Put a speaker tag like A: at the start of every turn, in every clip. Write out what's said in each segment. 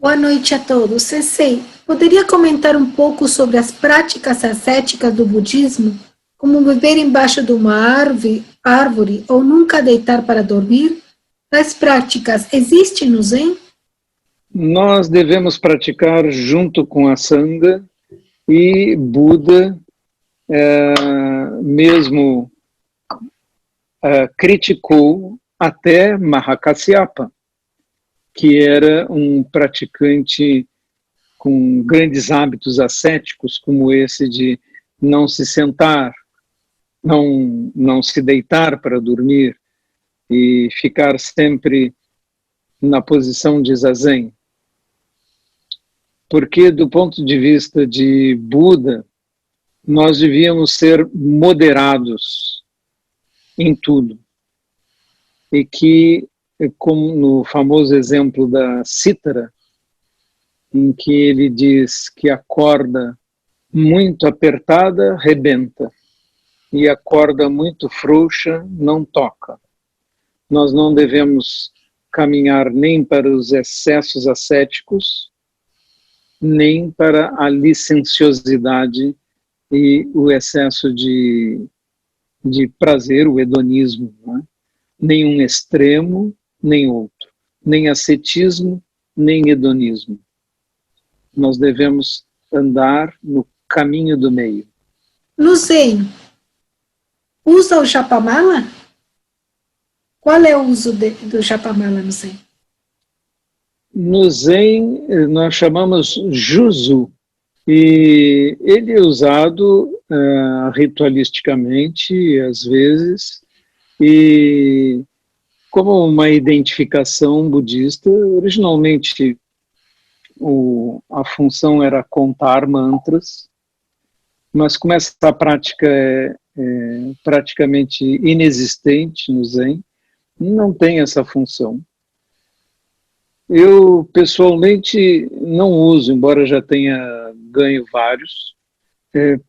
A: Boa noite a todos. Sensei, poderia comentar um pouco sobre as práticas ascéticas do budismo, como beber embaixo de uma árvore ou nunca deitar para dormir? Tais práticas existem no Zen?
B: Nós devemos praticar junto com a Sangha e Buda, mesmo criticou até Mahakasyapa, que era um praticante com grandes hábitos ascéticos, como esse de não se sentar, não se deitar para dormir e ficar sempre na posição de zazen. Porque, do ponto de vista de Buda, nós devíamos ser moderados em tudo. E que, como no famoso exemplo da cítara, em que ele diz que a corda muito apertada rebenta e a corda muito frouxa não toca. Nós não devemos caminhar nem para os excessos ascéticos, nem para a licenciosidade e o excesso de prazer, o hedonismo. Não é? Nem um extremo, nem outro. Nem ascetismo, nem hedonismo. Nós devemos andar no caminho do meio.
A: No Zen, usa o japamala? Qual é o uso do japamala no Zen?
B: No Zen, nós chamamos Juzu, e ele é usado ritualisticamente, às vezes, e como uma identificação budista. Originalmente, a função era contar mantras, mas como essa prática é praticamente inexistente no Zen, não tem essa função. Eu, pessoalmente, não uso, embora já tenha ganho vários.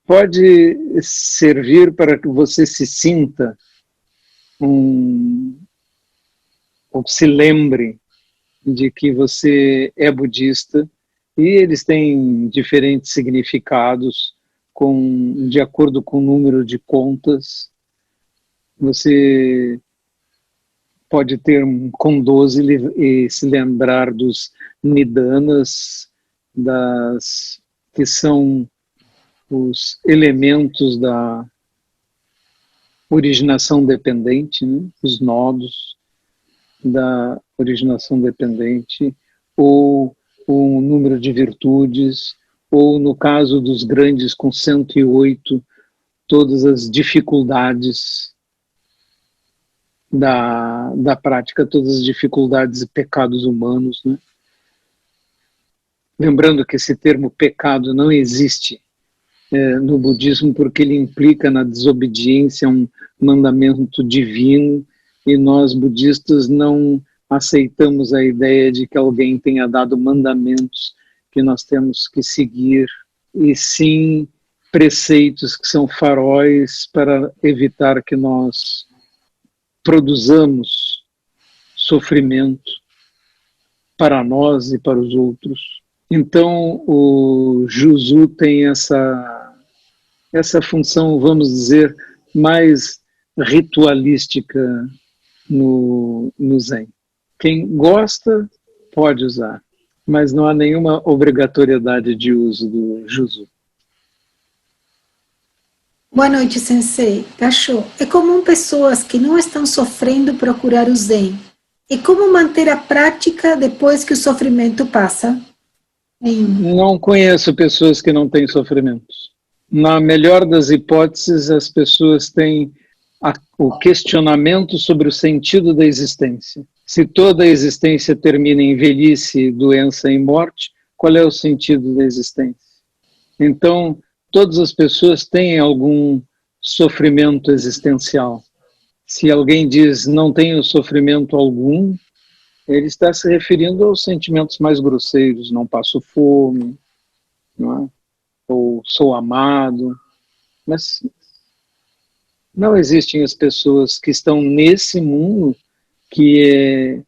B: Pode servir para que você se sinta, ou se lembre de que você é budista, e eles têm diferentes significados de acordo com o número de contas. Você pode ter com 12 e se lembrar dos nidanas, que são os elementos da originação dependente, né? Os nodos da originação dependente, ou o número de virtudes, ou no caso dos grandes com 108, todas as dificuldades da prática, todas as dificuldades e pecados humanos, né? Lembrando que esse termo pecado não existe no budismo, porque ele implica na desobediência a um mandamento divino, e nós budistas não aceitamos a ideia de que alguém tenha dado mandamentos que nós temos que seguir, e sim preceitos que são faróis para evitar que nós produzamos sofrimento para nós e para os outros. Então, o Juzu tem essa função, vamos dizer, mais ritualística no Zen. Quem gosta pode usar, mas não há nenhuma obrigatoriedade de uso do Juzu.
A: Boa noite, Sensei. Gachô, é comum pessoas que não estão sofrendo procurar o Zen. E como manter a prática depois que o sofrimento passa?
B: Não conheço pessoas que não têm sofrimentos. Na melhor das hipóteses, as pessoas têm o questionamento sobre o sentido da existência. Se toda a existência termina em velhice, doença e morte, qual é o sentido da existência? Então, todas as pessoas têm algum sofrimento existencial. Se alguém diz não tenho sofrimento algum, ele está se referindo aos sentimentos mais grosseiros: não passo fome, não é? Ou sou amado. Mas não existem as pessoas que estão nesse mundo que é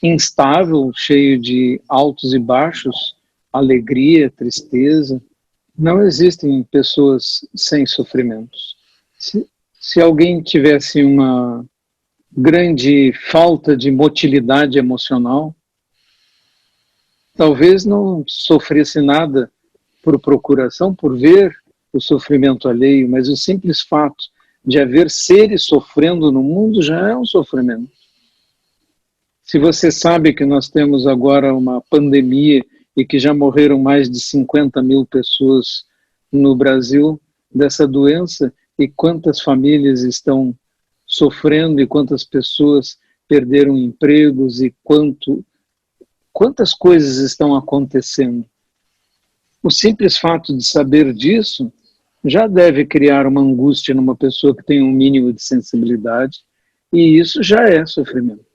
B: instável, cheio de altos e baixos, alegria, tristeza. Não existem pessoas sem sofrimentos. Se alguém tivesse uma grande falta de motilidade emocional, talvez não sofresse nada por procuração, por ver o sofrimento alheio, mas o simples fato de haver seres sofrendo no mundo já é um sofrimento. Se você sabe que nós temos agora uma pandemia e que já morreram mais de 50 mil pessoas no Brasil dessa doença, e quantas famílias estão sofrendo e quantas pessoas perderam empregos e quantas coisas estão acontecendo. O simples fato de saber disso já deve criar uma angústia numa pessoa que tem um mínimo de sensibilidade, e isso já é sofrimento.